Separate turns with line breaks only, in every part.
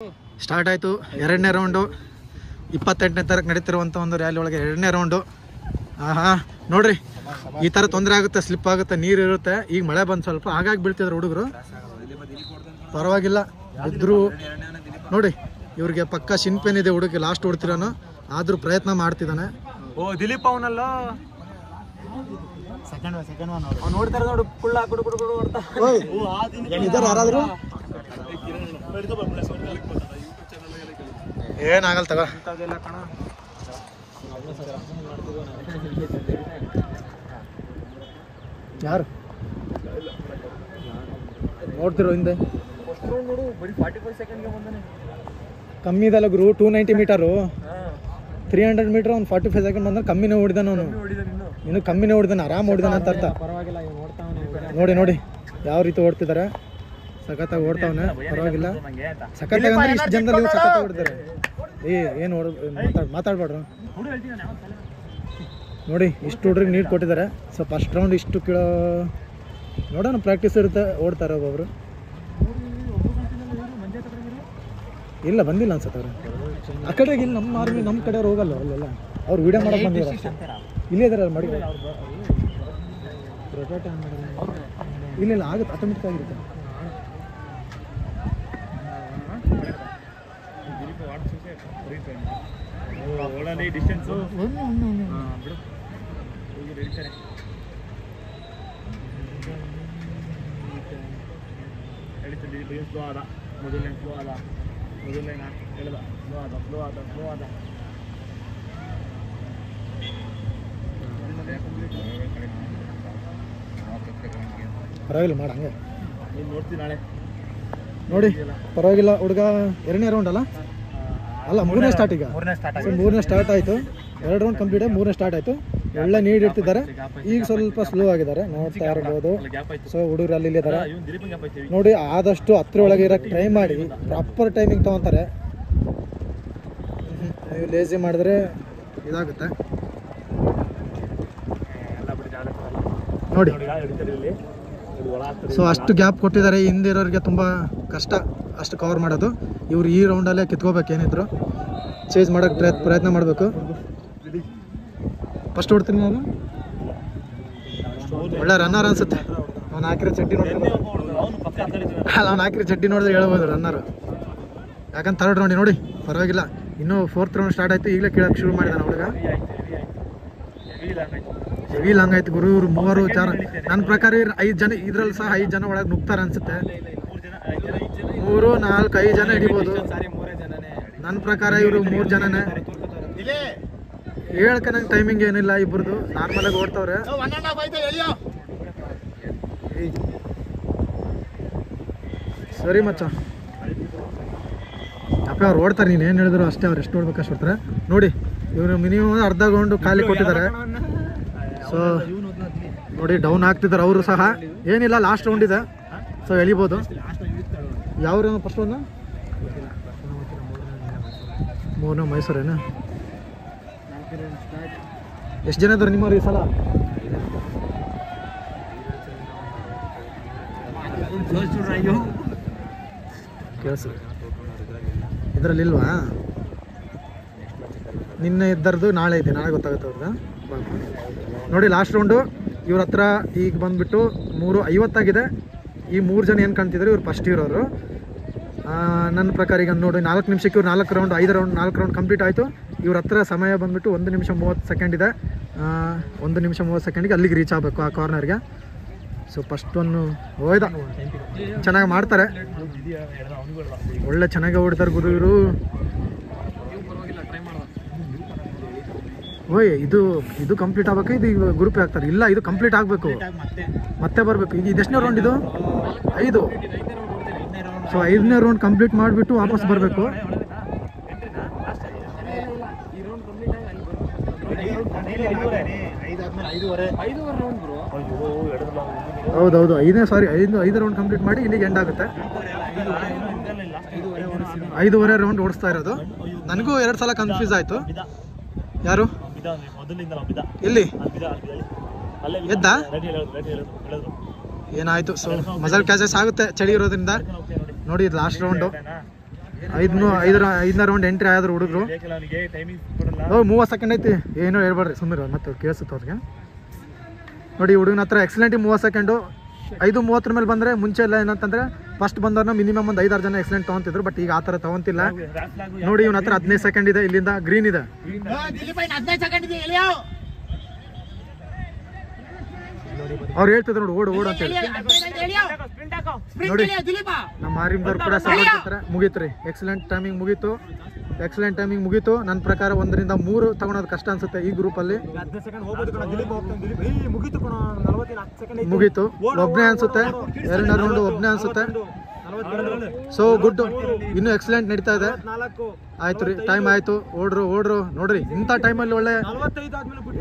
Start ಆಯಿತು ಎರಡನೇ round. 28ನೇ ತಾರೀಕು ನಡೀತಿರುವಂಥ ಒಂದು ರ್ಯಾಲಿ ಒಳಗೆ ಎರಡನೇ ರೌಂಡು. ನೋಡ್ರಿ, ಈ ಥರ ತೊಂದರೆ ಆಗುತ್ತೆ, ಸ್ಲಿಪ್ ಆಗುತ್ತೆ, ನೀರು ಇರುತ್ತೆ. ಈಗ ಮಳೆ ಬಂದು ಸ್ವಲ್ಪ ಹಾಗಾಗಿ ಬೀಳ್ತಿದ್ರು ಹುಡುಗರು, ಪರವಾಗಿಲ್ಲ ಬಿದ್ದರು. ನೋಡಿ, ಇವ್ರಿಗೆ ಪಕ್ಕ ಶಿನ್ಪೇನ್ ಇದೆ ಹುಡುಗಿ, ಲಾಸ್ಟ್ ಹೊಡ್ತಿರೋನು, ಆದ್ರೂ ಪ್ರಯತ್ನ ಮಾಡ್ತಿದ್ದಾನೆ.
ಓ ದಿಲೀಪ್ ಅವನಲ್ಲ, ನೋಡ್ತಾರೆ ನೋಡು,
ಯಾರಾದ್ರು ಏನಾಗಲ್ಲ ತಗೋ. ಯಾರು ನೋಡ್ತಿರೋ ಹಿಂದೆ ಕಮ್ಮಿ ಇದಲ್ಲ ಗುರು. 290 ಮೀಟರು, 300 ಮೀಟರ್ ಅವ್ನು 45 ಸೆಕೆಂಡ್ ಬಂದ್ರೆ ಕಮ್ಮಿನೇ ಹೊಡಿದಾನ ಅವನು. ಇನ್ನು ಕಮ್ಮಿನೇ ಹೊಡಿದಾನೆ, ಆರಾಮ್ ಹೊಡಿದಾನ ಅಂತ ಅರ್ಥ. ನೋಡಿ ನೋಡಿ ಯಾವ ರೀತಿ ಓಡ್ತಿದ್ದಾರೆ, ಸಖತ್ತಾಗಿ ಓಡ್ತಾವನೆ, ಪರವಾಗಿಲ್ಲ. ಸಖತ್ತಾಗಿ ಅಂದ್ರೆ ಇಷ್ಟು ಜನದಲ್ಲಿ ಸಖತ್ತಾಗಿ ಹೊಡ್ತಾರೆ. ಏನು ಮಾತಾಡ್ಬೇಡ್ರು. ನೋಡಿ, ಇಷ್ಟು ಹುಡ್ರಿಗೆ ನೀರು ಕೊಟ್ಟಿದ್ದಾರೆ. ಸೊ ಫಸ್ಟ್ ರೌಂಡ್ ಇಷ್ಟು ಕಿಲೋ ನೋಡೋಣ, ಪ್ರಾಕ್ಟೀಸ್ ಇರುತ್ತೆ, ಓಡ್ತಾರೆ ಒಬ್ಬೊಬ್ರು. ಇಲ್ಲ ಬಂದಿಲ್ಲ ಅನ್ಸುತ್ತೆ ಅವ್ರು ಆ ಕಡೆಗೆ. ಇಲ್ಲಿ ನಮ್ಮ ಆರ್ಮಿ ನಮ್ಮ ಕಡೆಯವ್ರು ಹೋಗಲ್ಲ ಅಲ್ಲೆಲ್ಲ, ಅವ್ರು ವೀಡಿಯೋ ಮಾಡಕ್ಕೆ ಬಂದಿದ್ದಾರೆ. ಇಲ್ಲೇ ಇದಾರೆ ಅವ್ರು ಮಾಡಿ. ಇಲ್ಲ ಇಲ್ಲ ಆಗುತ್ತೆ, ಆಟೋಮೆಟಿಕ್ ಆಗಿರುತ್ತೆ. ಪರವಾಗಿಲ್ಲ ಮಾಡ ಹಂಗೆ ನೋಡಿ, ಪರವಾಗಿಲ್ಲ ಹುಡುಗ. ಎರಡನೇ ರೌಂಡ್ ಅಲ್ಲ, ಮೂರನೇ ಸ್ಟಾರ್ಟ್. ಈಗ ಮೂರನೇ ಸ್ಟಾರ್ಟ್ ಆಯಿತು, 2 ರೌಂಡ್ ಕಂಪ್ಲೀಟ್ ಆಗಿ 3ನೇ ಸ್ಟಾರ್ಟ್ ಆಯಿತು. ಒಳ್ಳೆ ನೀಡ್ ಇಡ್ತಿದ್ದಾರೆ. ಈಗ ಸ್ವಲ್ಪ ಸ್ಲೋ ಆಗಿದ್ದಾರೆ, ನೋಡ್ತಾ ಇರ್ಬೋದು. ಸೊ ಹುಡುಗರು ಅಲ್ಲಿ ಇದ್ದಾರೆ ನೋಡಿ. ಆದಷ್ಟು ಹತ್ರ ಒಳಗೆ ಇರೋಕ್ಕೆ ಟ್ರೈ ಮಾಡಿ, ಪ್ರಾಪರ್ ಟೈಮಿಂಗ್ ತೊಗೊತಾರೆ. ನೀವು ಲೇಜಿ ಮಾಡಿದ್ರೆ ಇದಾಗುತ್ತೆ ನೋಡಿ. ಸೊ ಅಷ್ಟು ಗ್ಯಾಪ್ ಕೊಟ್ಟಿದ್ದಾರೆ, ಹಿಂದಿರೋರಿಗೆ ತುಂಬ ಕಷ್ಟ ಅಷ್ಟು ಕವರ್ ಮಾಡೋದು. ಇವ್ರು ಈ ರೌಂಡಲ್ಲೇ ಕಿತ್ಕೋಬೇಕು, ಏನಿದ್ರು ಚೇಂಜ್ ಮಾಡೋಕ್ಕೆ ಪ್ರಯತ್ನ ಮಾಡಬೇಕು. ಫಸ್ಟ್ ಹೊಡ್ತೀನಿ ನಾನು. ಒಳ್ಳೆ ರನ್ನರ್ ಅನ್ಸುತ್ತೆ. ಅವ್ನು ಹಾಕಿರೋ ಚಡ್ಡಿ ನೋಡಿದ್ರೆ ಅವ್ನು ಹಾಕಿರೋ ಚಡ್ಡಿ ನೋಡಿದ್ರೆ ಹೇಳ್ಬೋದು ರನ್ನರ್. ಯಾಕಂದ್ರೆ 3rd ರೌಂಡ್ ನೋಡಿ, ಪರವಾಗಿಲ್ಲ. ಇನ್ನೂ 4th ರೌಂಡ್ ಸ್ಟಾರ್ಟ್ ಆಯಿತು, ಈಗಲೇ ಕೇಳೋಕ್ಕೆ ಶುರು ಮಾಡಿದಾನೆ ಹುಡುಗ. ಹೆವಿ ಲಾಂಗ್ ಆಯ್ತು ಗುರು. ಇವ್ರು 3 4 ನನ್ನ ಪ್ರಕಾರ 5 ಜನ, ಇದ್ರಲ್ಲಿ ಸಹ 5 ಜನ ಒಳಗೆ ನುಗ್ತಾರೆ ಅನ್ಸುತ್ತೆ. 3 4 5 ಜನ ಹಿಡಿಬೋದು ನನ್ನ ಪ್ರಕಾರ. ಇವರು 3 ಜನನೇ. ಹೇಳ್ಕ ನಂಗೆ ಟೈಮಿಂಗ್ ಏನಿಲ್ಲ, ಇಬ್ಬರದು ನಾರ್ಮಲಾಗಿ ಓಡ್ತವ್ರೆ. ಸರಿ ಮಚ್ಚ, ಅಪ್ಪ ಅವ್ರು ಓಡ್ತಾರೆ, ನೀನು ಏನು ಹೇಳಿದ್ರು ಅಷ್ಟೇ. ಅವ್ರು ಎಷ್ಟು ಓಡ್ಬೇಕು ಅಷ್ಟು ಓಡ್ತಾರೆ ನೋಡಿ. ಇವರು ಮಿನಿಮಮ್ ಅರ್ಧ ರೌಂಡ್ ಖಾಲಿ ಕೊಟ್ಟಿದ್ದಾರೆ. ಸೊ ನೋಡಿ, ಡೌನ್ ಆಗ್ತಿದ್ದಾರೆ ಅವರು ಸಹ. ಏನಿಲ್ಲ, ಲಾಸ್ಟ್ ರೌಂಡ್ ಇದೆ, ಸೊ ಎಳಿಬೋದು. ಯಾವ ಫಸ್ಟ್ ಒಂದು 3ನೇ ಮೈಸೂರೇನು? ಎಷ್ಟು ಜನ ಇದ್ದಾರೆ ನಿಮ್ಮವ್ರು ಈ ಸಲ? ಕೇಳಿಸ ಇದರಲ್ಲಿ ಇಲ್ವಾ? ನಿನ್ನೆ ಇದ್ದರದು ನಾಳೆ ಇದೆ, ನಾಳೆ ಗೊತ್ತಾಗುತ್ತೆ ಅವ್ರದ್ದು. ನೋಡಿ ಲಾಸ್ಟ್ ರೌಂಡು ಇವ್ರ ಹತ್ರ ಈಗ ಬಂದುಬಿಟ್ಟು 3:50 ಆಗಿದೆ. ಈ 3 ಜನ ಏನು ಕಾಣ್ತಿದ್ದಾರೆ, ಇವ್ರು ಫಸ್ಟ್ ಇರೋರು. ನನ್ನ ಪ್ರಕಾರ ಈಗ ನೋಡಿ 4 ನಿಮಿಷಕ್ಕೆ ಇವ್ರು 4 ರೌಂಡ್ 5 ರೌಂಡ್ 4 ರೌಂಡ್ ಕಂಪ್ಲೀಟ್ ಆಯಿತು. ಇವ್ರ ಹತ್ರ ಸಮಯ ಬಂದುಬಿಟ್ಟು 1 ನಿಮಿಷ 30 ಸೆಕೆಂಡ್ ಇದೆ. 1 ನಿಮಿಷ 30 ಸೆಕೆಂಡಿಗೆ ಅಲ್ಲಿಗೆ ರೀಚ್ ಆಗಬೇಕು ಆ ಕಾರ್ನರ್ಗೆ. ಸೊ ಫಸ್ಟ್ ಒಂದು ಹೋಯ್ದ, ಚೆನ್ನಾಗಿ ಮಾಡ್ತಾರೆ, ಒಳ್ಳೆ ಚೆನ್ನಾಗಿ ಓಡ್ತಾರೆ ಗುರು ಇವರು. ಓಯ್ ಇದು ಕಂಪ್ಲೀಟ್ ಆಗಬೇಕು. ಇದು ಈಗ ಗ್ರೂಪ್ ಆಗ್ತಾರೆ. ಇಲ್ಲ, ಇದು ಕಂಪ್ಲೀಟ್ ಆಗಬೇಕು, ಮತ್ತೆ ಬರಬೇಕು. ಈಗ ಇದೆಷ್ಟನೇ ರೌಂಡ್? ಇದು 5. ಸೊ 5ನೇ ರೌಂಡ್ ಕಂಪ್ಲೀಟ್ ಮಾಡಿಬಿಟ್ಟು ವಾಪಸ್ ಬರಬೇಕು. ಹೌದೌದು, 5 ರೌಂಡ್ ಕಂಪ್ಲೀಟ್ ಮಾಡಿ ಇಲ್ಲಿಗೆ ಎಂಡ್ ಆಗುತ್ತೆ. 5.5 ರೌಂಡ್ ಓಡಿಸ್ತಾ ಇರೋದು. ನನಗೂ 2 ಸಲ ಕನ್ಫ್ಯೂಸ್ ಆಯಿತು. ಯಾರು ಎಲ್ಲಿ ಎದ್ದ ಏನಾಯ್ತು? ಸೊ ಮಸಲ್ ಕ್ಯಾಚಸ್ ಆಗುತ್ತೆ ಚಳಿ ಇರೋದ್ರಿಂದ. ನೋಡಿ ಲಾಸ್ಟ್ ರೌಂಡು ಐದನೇ ರೌಂಡ್ ಎಂಟ್ರಿ ಆದ್ರು ಹುಡುಗರು. 30 ಸೆಕೆಂಡ್ ಐತಿ, ಏನೋ ಹೇಳ್ಬೇಡ್ರಿ ಸುಮ್ಮನೆ ಮತ್ತೆ ಕೇಳಿಸುತ್ತೆ ಅವ್ರಿಗೆ. ನೋಡಿ ಹುಡುಗನ ಹತ್ರ ಎಕ್ಸಲೆಂಟ್ 30 ಸೆಕೆಂಡು. 5:30 ಮೇಲೆ ಬಂದರೆ ಮುಂಚೆ ಎಲ್ಲ ಏನಂತಂದರೆ ಫಸ್ಟ್ ಬಂದವ್ರನ್ನ ಮಿನಿಮಮ್ ಒಂದು 5-6 ಜನ ಎಕ್ಸಲೆಂಟ್ ತೊಗೊಂತಿದ್ರು, ಬಟ್ ಈಗ ಆ ಥರ ತೊಗೊಂತಿಲ್ಲ. ನೋಡಿ ಇವನ ಹತ್ರ 15 ಸೆಕೆಂಡ್ ಇದೆ, ಇಲ್ಲಿಂದ ಗ್ರೀನ್ ಇದೆ. ಅವ್ರು ಹೇಳ್ತಿದ್ರು ನೋಡಿ ಓಡು ಅಂತ ಹೇಳಿ. ನೋಡಿ ನಮ್ಮ ಆರ್ಮಿದವ್ರು ಕೂಡ ಸಪೋರ್ಟ್ ಮಾಡ್ತಾರೆ. ಮುಗೀತು ರೀ, ಎಕ್ಸಲೆಂಟ್ ಟೈಮಿಂಗ್ ಮುಗೀತು. ನನ್ನ ಪ್ರಕಾರ 1ರಿಂದ 3 ತಗೊಳೋದು ಕಷ್ಟ ಅನ್ಸುತ್ತೆ ಈ ಗ್ರೂಪಲ್ಲಿ. ಮುಗೀತು, ಒಬ್ಬನೇ ಅನ್ಸುತ್ತೆ, 2ನೇ ರೌಂಡ್ ಒಬ್ಬನೇ ಅನ್ಸುತ್ತೆ. ಸೊ ಗುಡ್, ಇನ್ನೂ ಎಕ್ಸಲೆಂಟ್ ನಡೀತಾ ಇದೆ. ಆಯ್ತು ರೀ, ಟೈಮ್ ಆಯ್ತು. ಓಡ್ರು ನೋಡ್ರಿ, ಇಂಥ ಟೈಮಲ್ಲಿ ಒಳ್ಳೆ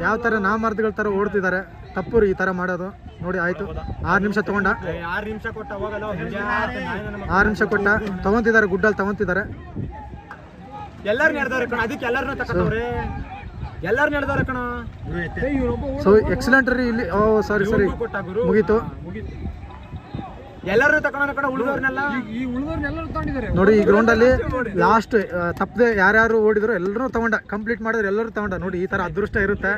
ಯಾವ ಥರ ನಾಮಾರ್ದಿಗಳ ಥರ ಓಡ್ತಿದ್ದಾರೆ. ತಪ್ಪು ರೀ ಈ ಥರ ಮಾಡೋದು. ನೋಡಿ ಆಯ್ತು, 6 ನಿಮಿಷ ತಗೊಂಡ, 6 ನಿಮಿಷ ಕೊಟ್ಟ ತಗೊಂತಿದ್ದಾರೆ, ಗುಡ್ಡಲ್ಲಿ ತಗೊಂತಿದ್ದಾರೆ. ಸೊ ಎಕ್ಸಲೆಂಟ್ ರೀ ಇಲ್ಲಿ. ಸಾರಿ ಮುಗೀತು. ನೋಡಿ ಈ ಗ್ರೌಂಡ್ ಅಲ್ಲಿ ಲಾಸ್ಟ್ ತಪ್ಪದೆ ಯಾರ್ಯಾರು ಓಡಿದ್ರು ಎಲ್ಲರೂ ತಗೊಂಡ, ಕಂಪ್ಲೀಟ್ ಮಾಡಿದ್ರು ಎಲ್ಲರೂ ತಗೊಂಡ. ನೋಡಿ ಈ ತರ ಅದೃಷ್ಟ ಇರುತ್ತೆ.